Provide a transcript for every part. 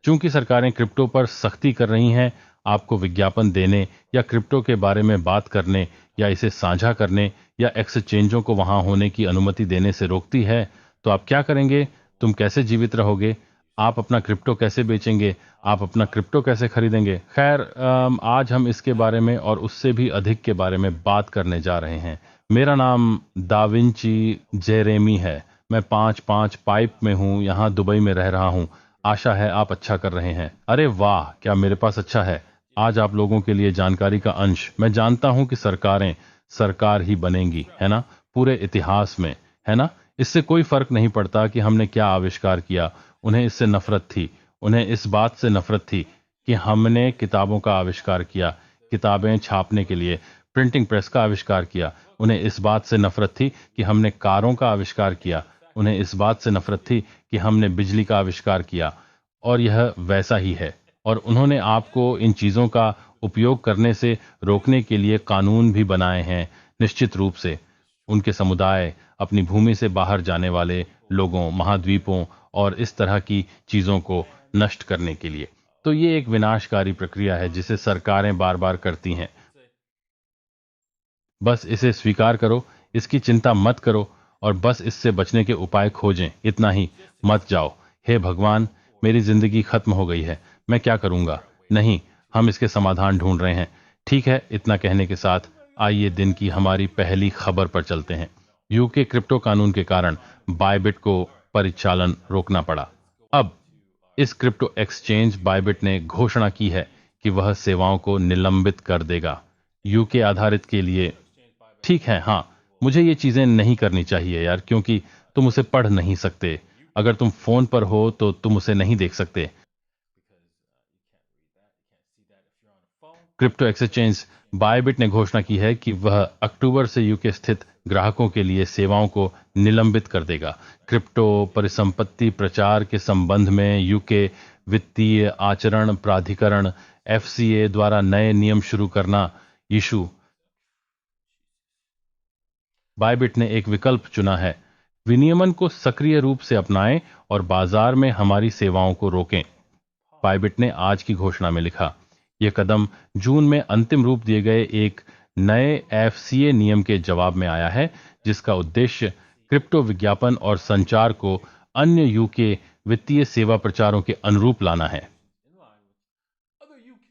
चूंकि सरकारें क्रिप्टो पर सख्ती कर रही हैं, आपको विज्ञापन देने या क्रिप्टो के बारे में बात करने या इसे साझा करने या एक्सचेंजों को वहां होने की अनुमति देने से रोकती है, तो आप क्या करेंगे? तुम कैसे जीवित रहोगे? आप अपना क्रिप्टो कैसे बेचेंगे? आप अपना क्रिप्टो कैसे खरीदेंगे? खैर, आज हम इसके बारे में और उससे भी अधिक के बारे में बात करने जा रहे हैं। मेरा नाम दाविंची जेरेमी है। मैं 5-5 पाइप में हूँ, यहाँ दुबई में रह रहा हूँ। आशा है आप अच्छा कर रहे हैं। अरे वाह, क्या मेरे पास अच्छा है। आज आप लोगों के लिए जानकारी का अंश। मैं जानता हूं कि सरकारें सरकार ही बनेंगी, है ना, पूरे इतिहास में, है ना। इससे कोई फर्क नहीं पड़ता कि हमने क्या आविष्कार किया। उन्हें इससे नफरत थी। उन्हें इस बात से नफरत थी कि हमने किताबों का आविष्कार किया, किताबें छापने के लिए प्रिंटिंग प्रेस का आविष्कार किया। उन्हें इस बात से नफरत थी कि हमने कारों का आविष्कार किया। उन्हें इस बात से नफरत थी कि हमने बिजली का आविष्कार किया। और यह वैसा ही है। और उन्होंने आपको इन चीजों का उपयोग करने से रोकने के लिए कानून भी बनाए हैं, निश्चित रूप से। उनके समुदाय, अपनी भूमि से बाहर जाने वाले लोगों, महाद्वीपों और इस तरह की चीजों को नष्ट करने के लिए। तो ये एक विनाशकारी प्रक्रिया है जिसे सरकारें बार बार करती हैं। बस इसे स्वीकार करो, इसकी चिंता मत करो और बस इससे बचने के उपाय खोजें, इतना ही। मत जाओ, हे भगवान, मेरी जिंदगी खत्म हो गई है, मैं क्या करूंगा। नहीं, हम इसके समाधान ढूंढ रहे हैं। ठीक है, इतना कहने के साथ आइए दिन की हमारी पहली खबर पर चलते हैं। यूके क्रिप्टो कानून के कारण बायबिट को परिचालन रोकना पड़ा। अब इस क्रिप्टो एक्सचेंज बायबिट ने घोषणा की है कि वह सेवाओं को निलंबित कर देगा। यूके आधारित के लिए। ठीक है, हाँ, मुझे ये चीजें नहीं करनी चाहिए यार, क्योंकि तुम उसे पढ़ नहीं सकते। अगर तुम फोन पर हो तो तुम उसे नहीं देख सकते। क्रिप्टो एक्सचेंज बायबिट ने घोषणा की है कि वह अक्टूबर से यूके स्थित ग्राहकों के लिए सेवाओं को निलंबित कर देगा। क्रिप्टो परिसंपत्ति प्रचार के संबंध में यूके वित्तीय आचरण प्राधिकरण एफसीए द्वारा नए नियम शुरू करना इशू। बायबिट ने एक विकल्प चुना है। विनियमन को सक्रिय रूप से अपनाएं और बाजार में हमारी सेवाओं को रोकें, बायबिट ने आज की घोषणा में लिखा। यह कदम जून में अंतिम रूप दिए गए एक नए एफसीए नियम के जवाब में आया है, जिसका उद्देश्य क्रिप्टो विज्ञापन और संचार को अन्य यूके वित्तीय सेवा प्रचारों के अनुरूप लाना है।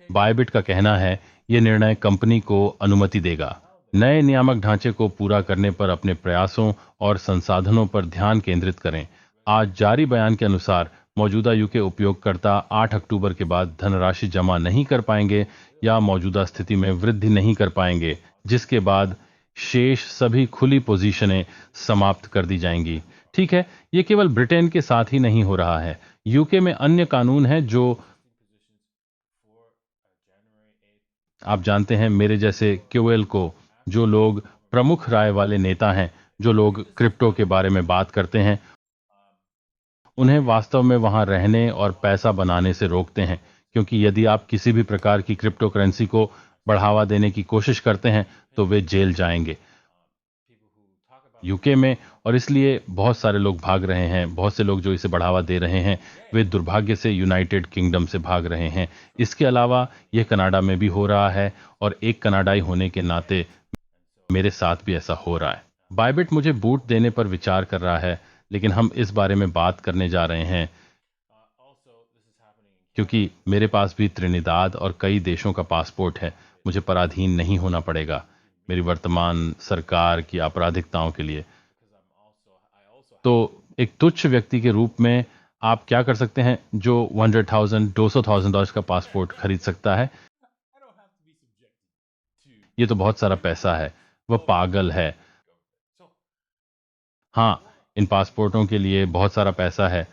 बायबिट का कहना है, यह निर्णय कंपनी को अनुमति देगा नए नियामक ढांचे को पूरा करने पर अपने प्रयासों और संसाधनों पर ध्यान केंद्रित करें। आज जारी बयान के अनुसार मौजूदा यूके उपयोगकर्ता 8 अक्टूबर के बाद धनराशि जमा नहीं कर पाएंगे या मौजूदा स्थिति में वृद्धि नहीं कर पाएंगे, जिसके बाद शेष सभी खुली पोजीशनें समाप्त कर दी जाएंगी। ठीक है, ये केवल ब्रिटेन के साथ ही नहीं हो रहा है। यूके में अन्य कानून हैं जो आप जानते हैं, मेरे जैसे क्यूएल को, जो लोग प्रमुख राय वाले नेता हैं, जो लोग क्रिप्टो के बारे में बात करते हैं, उन्हें वास्तव में वहां रहने और पैसा बनाने से रोकते हैं। क्योंकि यदि आप किसी भी प्रकार की क्रिप्टो करेंसी को बढ़ावा देने की कोशिश करते हैं तो वे जेल जाएंगे यूके में। और इसलिए बहुत सारे लोग भाग रहे हैं। बहुत से लोग जो इसे बढ़ावा दे रहे हैं वे दुर्भाग्य से यूनाइटेड किंगडम से भाग रहे हैं। इसके अलावा यह कनाडा में भी हो रहा है और एक कनाडाई होने के नाते मेरे साथ भी ऐसा हो रहा है। बायबिट मुझे बूट देने पर विचार कर रहा है, लेकिन हम इस बारे में बात करने जा रहे हैं क्योंकि मेरे पास भी त्रिनिदाद और कई देशों का पासपोर्ट है। मुझे पराधीन नहीं होना पड़ेगा मेरी वर्तमान सरकार की आपराधिकताओं के लिए। तो एक तुच्छ व्यक्ति के रूप में आप क्या कर सकते हैं जो 100,000 $200,000 का पासपोर्ट खरीद सकता है? ये तो बहुत सारा पैसा है। वह पागल है। हाँ, इन पासपोर्टों के लिए बहुत सारा पैसा है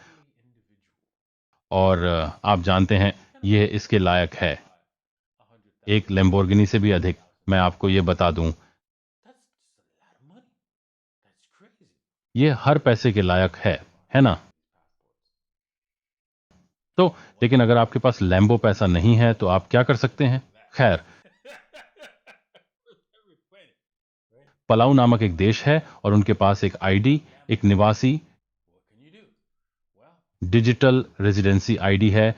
और आप जानते हैं यह इसके लायक है, एक लैम्बोर्गिनी से भी अधिक। मैं आपको यह बता दूं, यह हर पैसे के लायक है ना। तो लेकिन अगर आपके पास लैम्बो पैसा नहीं है तो आप क्या कर सकते हैं? खैर, पलाऊ नामक एक देश है और उनके पास एक आईडी, एक निवासी डिजिटल रेजिडेंसी आईडी है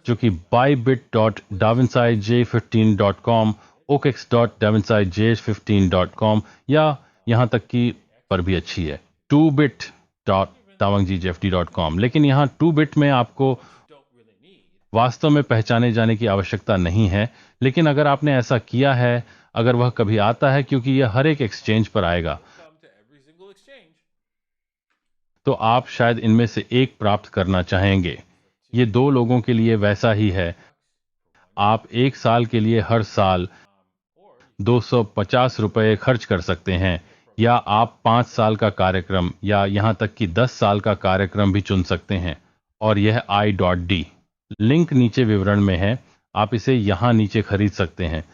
जो कि bybit.davinsij15.com, okex.davinsij15.com या यहाँ तक कि पर भी अच्छी है 2bit.davangjfd.com। लेकिन यहाँ 2bit में आपको वास्तव में पहचाने जाने की आवश्यकता नहीं है, लेकिन अगर आपने ऐसा किया है, अगर वह कभी आता है, क्योंकि यह हर एक एक्सचेंज पर आएगा, तो आप शायद इनमें से एक प्राप्त करना चाहेंगे। ये 2 लोगों के लिए वैसा ही है। आप 1 साल के लिए हर साल 250 रुपये खर्च कर सकते हैं, या आप 5 साल का कार्यक्रम या यहाँ तक कि 10 साल का कार्यक्रम भी चुन सकते हैं। और यह i.d लिंक नीचे विवरण में है, आप इसे यहाँ नीचे खरीद सकते हैं।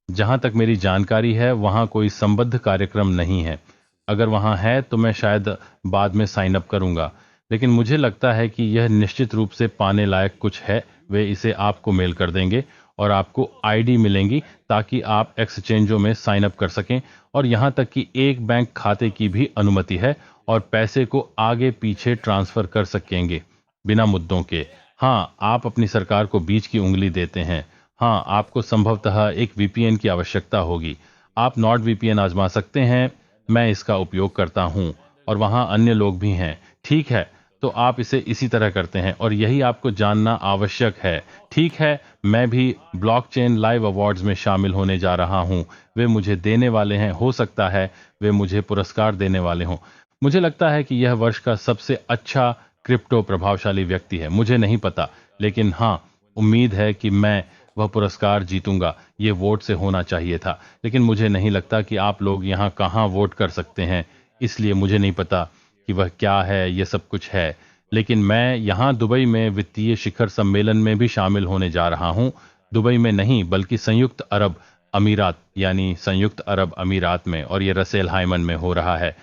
जहां तक मेरी जानकारी है वहां कोई संबद्ध कार्यक्रम नहीं है। अगर वहां है तो मैं शायद बाद में साइन अप करूंगा, लेकिन मुझे लगता है कि यह निश्चित रूप से पाने लायक कुछ है। वे इसे आपको मेल कर देंगे और आपको आईडी मिलेंगी ताकि आप एक्सचेंजों में साइन अप कर सकें, और यहां तक कि एक बैंक खाते की भी अनुमति है और पैसे को आगे पीछे ट्रांसफर कर सकेंगे बिना मुद्दों के। हाँ, आप अपनी सरकार को बीच की उंगली देते हैं। हाँ, आपको संभवतः एक वीपीएन की आवश्यकता होगी। आप नॉट वीपीएन आजमा सकते हैं। मैं इसका उपयोग करता हूं और वहां अन्य लोग भी हैं। ठीक है, तो आप इसे इसी तरह करते हैं और यही आपको जानना आवश्यक है। ठीक है, मैं भी ब्लॉकचेन लाइव अवार्ड्स में शामिल होने जा रहा हूं। वे मुझे देने वाले हैं, हो सकता है वे मुझे पुरस्कार देने वाले हों। मुझे लगता है कि यह वर्ष का सबसे अच्छा क्रिप्टो प्रभावशाली व्यक्ति है। मुझे नहीं पता, लेकिन हाँ, उम्मीद है कि मैं वह पुरस्कार जीतूंगा। ये वोट से होना चाहिए था, लेकिन मुझे नहीं लगता कि आप लोग यहाँ कहाँ वोट कर सकते हैं, इसलिए मुझे नहीं पता कि वह क्या है। ये सब कुछ है, लेकिन मैं यहाँ दुबई में वित्तीय शिखर सम्मेलन में भी शामिल होने जा रहा हूँ। दुबई में नहीं, बल्कि संयुक्त अरब अमीरात यानी संयुक्त अरब अमीरात में, और ये रसेल हाइमन में हो रहा है,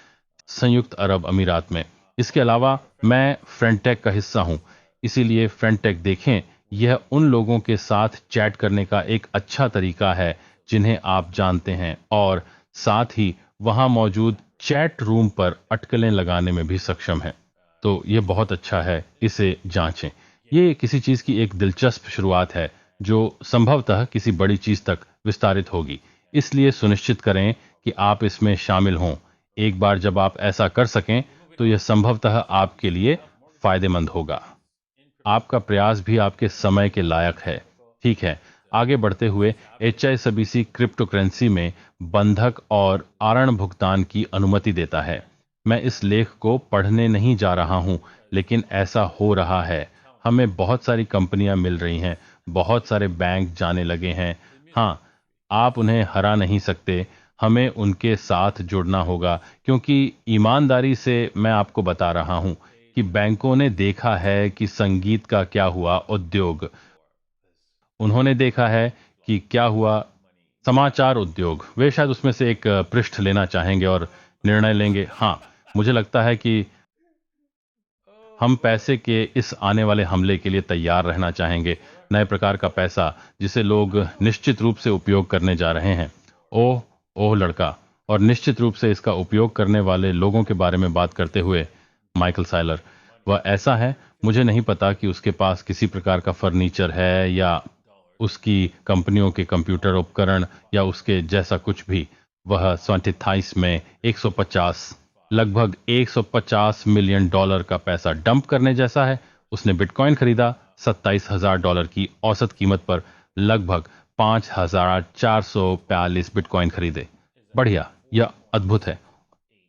संयुक्त अरब अमीरात में। इसके अलावा मैं फ्रेंटेक का हिस्सा हूँ, इसीलिए फ्रेंटेक देखें। यह उन लोगों के साथ चैट करने का एक अच्छा तरीका है जिन्हें आप जानते हैं, और साथ ही वहां मौजूद चैट रूम पर अटकलें लगाने में भी सक्षम है। तो यह बहुत अच्छा है, इसे जांचें। ये किसी चीज की एक दिलचस्प शुरुआत है जो संभवतः किसी बड़ी चीज तक विस्तारित होगी, इसलिए सुनिश्चित करें कि आप इसमें शामिल हों। एक बार जब आप ऐसा कर सकें तो यह संभवतः आपके लिए फायदेमंद होगा। आपका प्रयास भी आपके समय के लायक है। ठीक है, आगे बढ़ते हुए HSBC क्रिप्टो करेंसी में बंधक और आरण भुगतान की अनुमति देता है। मैं इस लेख को पढ़ने नहीं जा रहा हूं, लेकिन ऐसा हो रहा है। हमें बहुत सारी कंपनियां मिल रही हैं, बहुत सारे बैंक जाने लगे हैं। हाँ, आप उन्हें हरा नहीं सकते, हमें उनके साथ जुड़ना होगा, क्योंकि ईमानदारी से मैं आपको बता रहा हूं कि बैंकों ने देखा है कि संगीत का क्या हुआ उद्योग, उन्होंने देखा है कि क्या हुआ समाचार उद्योग। वे शायद उसमें से एक पृष्ठ लेना चाहेंगे और निर्णय लेंगे। हाँ, मुझे लगता है कि हम पैसे के इस आने वाले हमले के लिए तैयार रहना चाहेंगे, नए प्रकार का पैसा जिसे लोग निश्चित रूप से उपयोग करने जा रहे हैं। ओह ओह लड़का, और निश्चित रूप से इसका उपयोग करने वाले लोगों के बारे में बात करते हुए माइकल साइलर, वह ऐसा है, मुझे नहीं पता कि उसके पास किसी प्रकार का फर्नीचर है या उसकी कंपनियों के कंप्यूटर उपकरण या उसके जैसा कुछ भी। वह 27 में 150 लगभग $150 मिलियन का पैसा डंप करने जैसा है। उसने बिटकॉइन खरीदा $27,000 की औसत कीमत पर, लगभग 5,442 बिटकॉइन खरीदे। बढ़िया, यह अद्भुत है।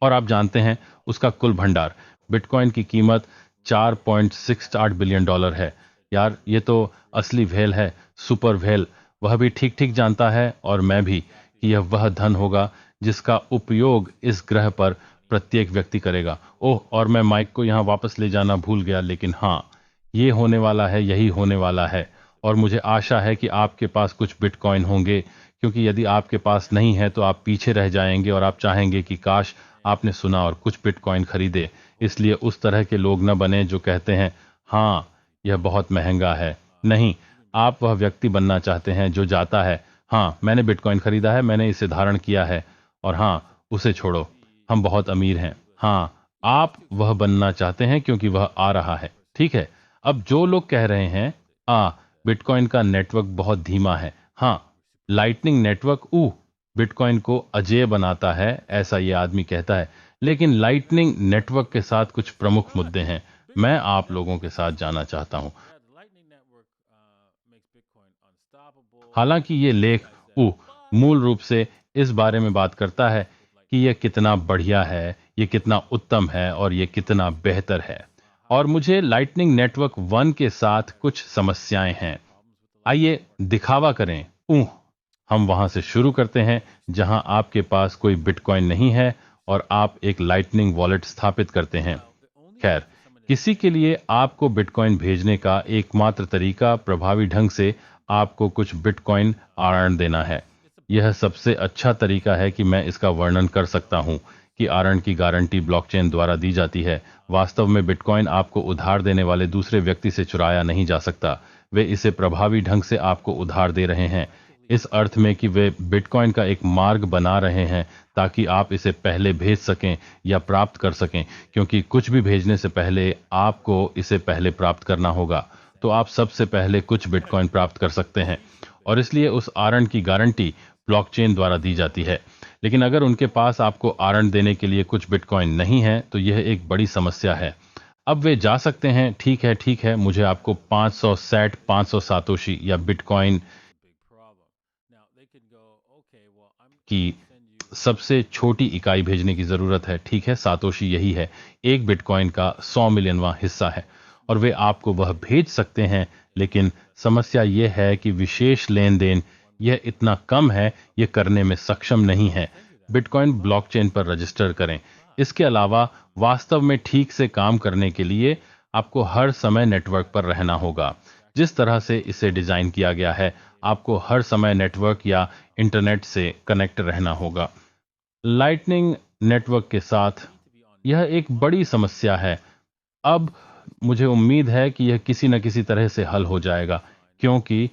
और आप जानते हैं उसका कुल भंडार, बिटकॉइन की कीमत $4.68 बिलियन है। यार, ये तो असली व्हेल है, सुपर व्हेल। वह भी ठीक ठीक जानता है, और मैं भी, कि यह वह धन होगा जिसका उपयोग इस ग्रह पर प्रत्येक व्यक्ति करेगा। ओह, और मैं माइक को यहाँ वापस ले जाना भूल गया, लेकिन हाँ, ये होने वाला है, यही होने वाला है। और मुझे आशा है कि आपके पास कुछ बिटकॉइन होंगे, क्योंकि यदि आपके पास नहीं है तो आप पीछे रह जाएंगे और आप चाहेंगे कि काश आपने सुना और कुछ बिटकॉइन खरीदे। इसलिए उस तरह के लोग न बने जो कहते हैं हाँ, यह बहुत महंगा है। नहीं, आप वह व्यक्ति बनना चाहते हैं जो जाता है, हाँ, मैंने बिटकॉइन खरीदा है, मैंने इसे धारण किया है, और हाँ, उसे छोड़ो, हम बहुत अमीर हैं। हाँ, आप वह बनना चाहते हैं क्योंकि वह आ रहा है। ठीक है, अब जो लोग कह रहे हैं बिटकॉइन का नेटवर्क बहुत धीमा है, हाँ, लाइटनिंग नेटवर्क बिटकॉइन को अजेय बनाता है, ऐसा ये आदमी कहता है। लेकिन लाइटनिंग नेटवर्क के साथ कुछ प्रमुख मुद्दे हैं, मैं आप लोगों के साथ जाना चाहता हूं। हालांकि ये लेख मूल रूप से इस बारे में बात करता है कि यह कितना बढ़िया है, ये कितना उत्तम है और ये कितना बेहतर है। और मुझे लाइटनिंग नेटवर्क 1 के साथ कुछ समस्याएं हैं। आइए दिखावा करें। हम वहां से शुरू करते हैं जहां आपके पास कोई बिटकॉइन नहीं है और आप एक लाइटनिंग वॉलेट स्थापित करते हैं। खैर, किसी के लिए आपको बिटकॉइन भेजने का एकमात्र तरीका प्रभावी ढंग से आपको कुछ बिटकॉइन आरण देना है। यह सबसे अच्छा तरीका है कि मैं इसका वर्णन कर सकता हूं कि आरण की गारंटी ब्लॉकचेन द्वारा दी जाती है। वास्तव में बिटकॉइन आपको उधार देने वाले दूसरे व्यक्ति से चुराया नहीं जा सकता। वे इसे प्रभावी ढंग से आपको उधार दे रहे हैं, इस अर्थ में कि वे बिटकॉइन का एक मार्ग बना रहे हैं ताकि आप इसे पहले भेज सकें या प्राप्त कर सकें, क्योंकि कुछ भी भेजने से पहले आपको इसे पहले प्राप्त करना होगा। तो आप सबसे पहले कुछ बिटकॉइन प्राप्त कर सकते हैं और इसलिए उस आरण की गारंटी ब्लॉकचेन द्वारा दी जाती है। लेकिन अगर उनके पास आपको आरण देने के लिए कुछ बिटकॉइन नहीं है तो यह एक बड़ी समस्या है। अब वे जा सकते हैं, ठीक है, मुझे आपको 500 सेट 500 सातोशी या बिटकॉइन की सबसे छोटी इकाई भेजने की जरूरत है। ठीक है, सातोशी यही है, एक बिटकॉइन का 100 मिलियनवां हिस्सा है और वे आपको वह भेज सकते हैं। लेकिन समस्या यह है कि विशेष लेन देन यह इतना कम है, यह करने में सक्षम नहीं है। बिटकॉइन ब्लॉकचेन पर रजिस्टर करें। इसके अलावा वास्तव में ठीक से काम करने के लिए आपको हर समय नेटवर्क पर रहना होगा। जिस तरह से इसे डिजाइन किया गया है, आपको हर समय नेटवर्क या इंटरनेट से कनेक्ट रहना होगा। लाइटनिंग नेटवर्क के साथ यह एक बड़ी समस्या है। अब मुझे उम्मीद है कि यह किसी न किसी तरह से हल हो जाएगा, क्योंकि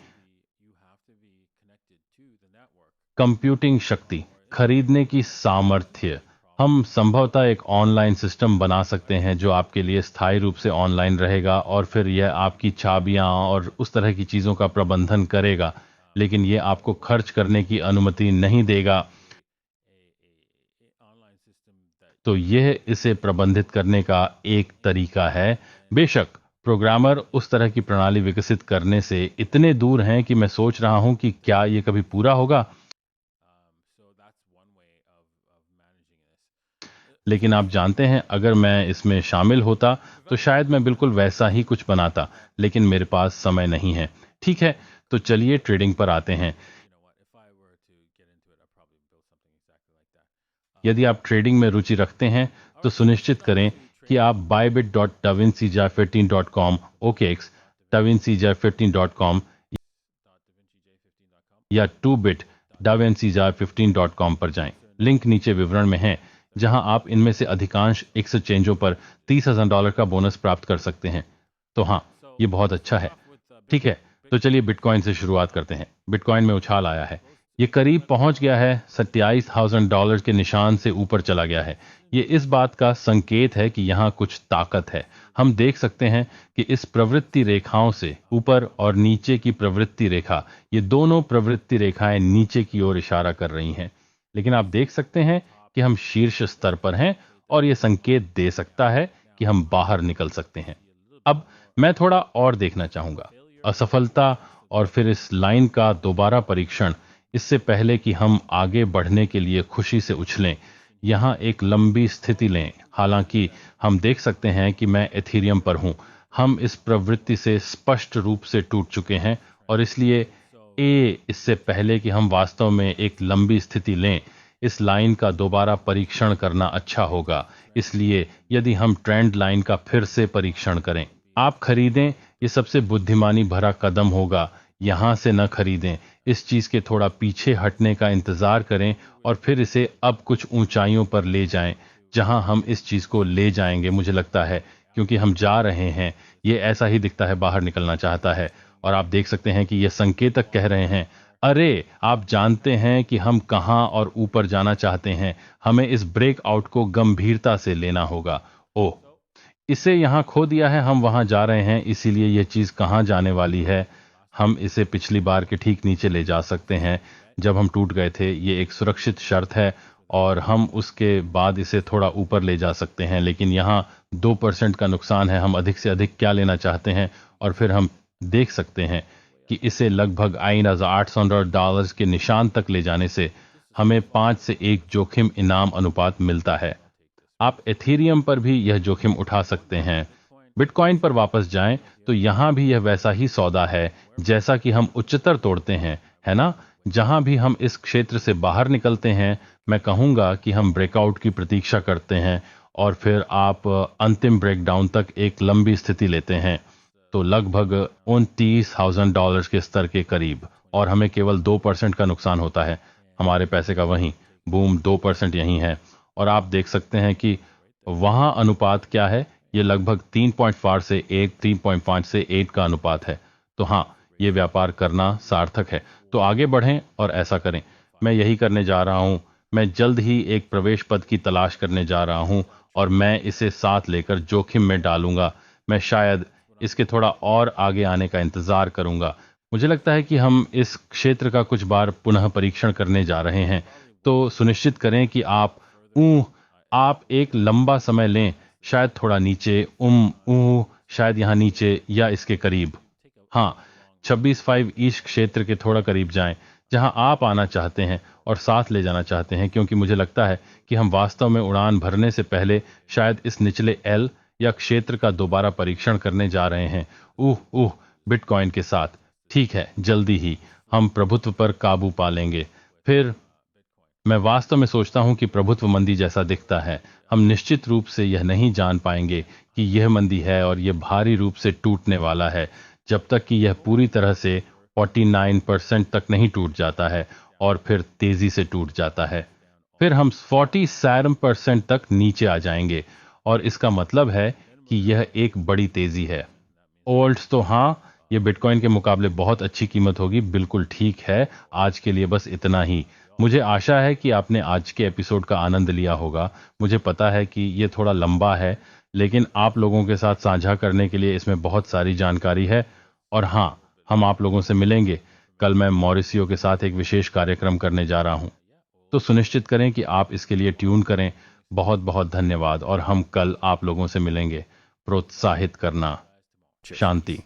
कंप्यूटिंग शक्ति खरीदने की सामर्थ्य, हम संभवतः एक ऑनलाइन सिस्टम बना सकते हैं जो आपके लिए स्थायी रूप से ऑनलाइन रहेगा और फिर यह आपकी चाबियां और उस तरह की चीजों का प्रबंधन करेगा, लेकिन यह आपको खर्च करने की अनुमति नहीं देगा। तो यह इसे प्रबंधित करने का एक तरीका है। बेशक प्रोग्रामर उस तरह की प्रणाली विकसित करने से इतने दूर हैं कि मैं सोच रहा हूं कि क्या यह कभी पूरा होगा। लेकिन आप जानते हैं, अगर मैं इसमें शामिल होता तो शायद मैं बिल्कुल वैसा ही कुछ बनाता, लेकिन मेरे पास समय नहीं है। ठीक है, तो चलिए ट्रेडिंग पर आते हैं। यदि आप ट्रेडिंग में रुचि रखते हैं तो सुनिश्चित करें कि आप bybit.davincij15.com, OKX, davincij15.com या 2bit davincij15.com पर जाएं। लिंक नीचे विवरण में है, जहां आप इनमें से अधिकांश एक्सचेंजों पर $30,000 का बोनस प्राप्त कर सकते हैं। तो हाँ, ये बहुत अच्छा है। ठीक है, तो चलिए बिटकॉइन से शुरुआत करते हैं। बिटकॉइन में उछाल आया है, ये करीब पहुंच गया है, $27,000 के निशान से ऊपर चला गया है। ये इस बात का संकेत है कि यहाँ कुछ ताकत है। हम देख सकते हैं कि इस प्रवृत्ति रेखाओं से ऊपर और नीचे की प्रवृत्ति रेखा, ये दोनों प्रवृत्ति रेखाएं नीचे की ओर इशारा कर रही हैं। लेकिन आप देख सकते हैं कि हम शीर्ष स्तर पर हैं और यह संकेत दे सकता है कि हम बाहर निकल सकते हैं। अब मैं थोड़ा और देखना चाहूंगा। असफलता और फिर इस लाइन का दोबारा परीक्षण, इससे पहले कि हम आगे बढ़ने के लिए खुशी से उछलें। यहां एक लंबी स्थिति लें। हालांकि हम देख सकते हैं कि मैं एथीरियम पर हूं। हम इस प्रवृत्ति से स्पष्ट रूप से टूट चुके हैं और इसलिए इससे पहले कि हम वास्तव में एक लंबी स्थिति लें, इस लाइन का दोबारा परीक्षण करना अच्छा होगा। इसलिए यदि हम ट्रेंड लाइन का फिर से परीक्षण करें, आप खरीदें, ये सबसे बुद्धिमानी भरा कदम होगा। यहां से न खरीदें, इस चीज के थोड़ा पीछे हटने का इंतजार करें और फिर इसे अब कुछ ऊंचाइयों पर ले जाएं, जहां हम इस चीज को ले जाएंगे। मुझे लगता है क्योंकि हम जा रहे हैं, ये ऐसा ही दिखता है, बाहर निकलना चाहता है। और आप देख सकते हैं कि ये संकेतक कह रहे हैं, अरे आप जानते हैं कि हम कहां और ऊपर जाना चाहते हैं। हमें इस ब्रेकआउट को गंभीरता से लेना होगा। ओह, इसे यहाँ खो दिया है, हम वहां जा रहे हैं, इसीलिए यह चीज कहाँ जाने वाली है, हम इसे पिछली बार के ठीक नीचे ले जा सकते हैं जब हम टूट गए थे। ये एक सुरक्षित शर्त है और हम उसके बाद इसे थोड़ा ऊपर ले जा सकते हैं, लेकिन यहाँ 2% का नुकसान है। हम अधिक से अधिक क्या लेना चाहते हैं, और फिर हम देख सकते हैं कि इसे लगभग $800 के निशान तक ले जाने से हमें 5 से 1 जोखिम इनाम अनुपात मिलता है। आप एथीरियम पर भी यह जोखिम उठा सकते हैं। बिटकॉइन पर वापस जाएं तो यहां भी यह वैसा ही सौदा है जैसा कि हम उच्चतर तोड़ते हैं, है ना? जहां भी हम इस क्षेत्र से बाहर निकलते हैं, मैं कहूंगा कि हम ब्रेकआउट की प्रतीक्षा करते हैं और फिर आप अंतिम ब्रेकडाउन तक एक लंबी स्थिति लेते हैं, तो लगभग $29,000 के स्तर के करीब, और हमें केवल 2% का नुकसान होता है। हमारे पैसे का वहीं बूम 2% यहीं है, और आप देख सकते हैं कि वहां अनुपात क्या है। ये लगभग 3.5 से 1, 3.5 से 8 का अनुपात है। तो हाँ, ये व्यापार करना सार्थक है। तो आगे बढ़ें और ऐसा करें। मैं यही करने जा रहा हूं। मैं जल्द ही एक प्रवेश पद की तलाश करने जा रहा हूं और मैं इसे साथ लेकर जोखिम में डालूंगा। मैं शायद इसके थोड़ा और आगे आने का इंतजार करूंगा। मुझे लगता है कि हम इस क्षेत्र का कुछ बार पुनः परीक्षण करने जा रहे हैं। तो सुनिश्चित करें कि आप एक लंबा समय लें, शायद थोड़ा नीचे, शायद यहां नीचे या इसके करीब। हाँ, 26.5 ईश क्षेत्र के थोड़ा करीब जाएं, जहां आप आना चाहते हैं और साथ ले जाना चाहते हैं, क्योंकि मुझे लगता है कि हम वास्तव में उड़ान भरने से पहले शायद इस निचले एल या क्षेत्र का दोबारा परीक्षण करने जा रहे हैं। बिटकॉइन के साथ। ठीक है, जल्दी ही हम प्रभुत्व पर काबू पा लेंगे। फिर मैं वास्तव में सोचता हूं कि प्रभुत्व मंदी जैसा दिखता है। हम निश्चित रूप से यह नहीं जान पाएंगे कि यह मंदी है और यह भारी रूप से टूटने वाला है जब तक कि यह पूरी तरह से 49% तक नहीं टूट जाता है और फिर तेजी से टूट जाता है। फिर हम 47% तक नीचे आ जाएंगे और इसका मतलब है कि यह एक बड़ी तेजी है। ओल्ड्स तो हाँ, ये बिटकॉइन के मुकाबले बहुत अच्छी कीमत होगी। बिल्कुल ठीक है। आज के लिए बस इतना ही। मुझे आशा है कि आपने आज के एपिसोड का आनंद लिया होगा। मुझे पता है कि ये थोड़ा लंबा है, लेकिन आप लोगों के साथ साझा करने के लिए इसमें बहुत सारी जानकारी है। और हाँ, हम आप लोगों से मिलेंगे। कल मैं मॉरिसियो के साथ एक विशेष कार्यक्रम करने जा रहा हूं, तो सुनिश्चित करें कि आप इसके लिए ट्यून करें। बहुत बहुत धन्यवाद और हम कल आप लोगों से मिलेंगे। प्रोत्साहित करना। शांति।